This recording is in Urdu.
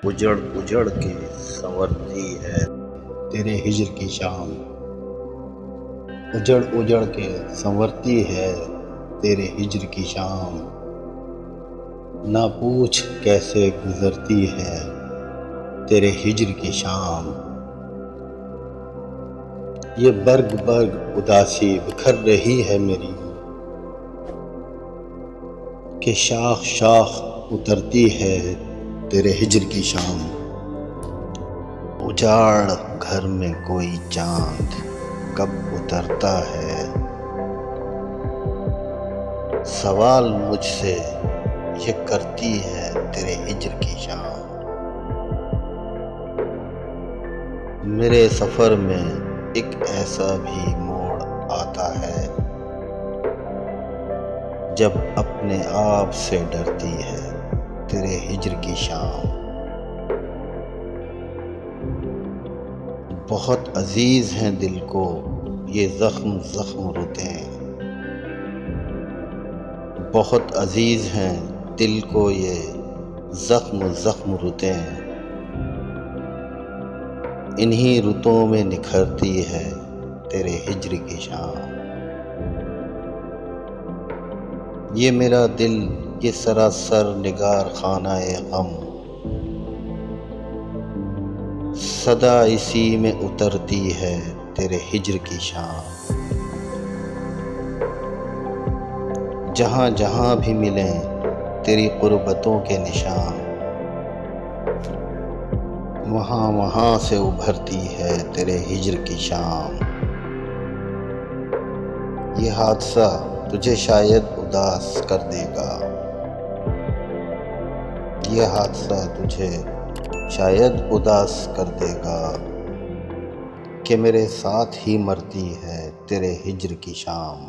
اجڑ اجڑ کے سنورتی ہے تیرے ہجر کی شام، اجڑ اجڑ کے سنورتی ہے تیرے ہجر کی شام، نہ پوچھ کیسے گزرتی ہے تیرے ہجر کی شام۔ یہ برگ برگ اداسی بکھر رہی ہے میری، کہ شاخ شاخ اترتی ہے تیرے ہجر کی شام۔ اجاڑ گھر میں کوئی چاند کب اترتا ہے، سوال مجھ سے یہ کرتی ہے تیرے ہجر کی شام۔ میرے سفر میں ایک ایسا بھی موڑ آتا ہے جب اپنے آپ سے ڈرتی ہے تیرے ہجر کی شام۔ بہت عزیز ہیں دل کو یہ زخم زخم رتیں، بہت عزیز ہیں دل کو یہ زخم زخم رتیں، انہی رتوں میں نکھرتی ہے تیرے ہجر کی شام۔ یہ میرا دل یہ سراسر نگار خانہ غم، صدا اسی میں اترتی ہے تیرے ہجر کی شام۔ جہاں جہاں بھی ملیں تیری قربتوں کے نشان، وہاں وہاں سے ابھرتی ہے تیرے ہجر کی شام۔ یہ حادثہ تجھے شاید اداس کر دے گا، یہ حادثہ تجھے شاید اداس کر دے گا، کہ میرے ساتھ ہی مرتی ہے تیرے ہجر کی شام۔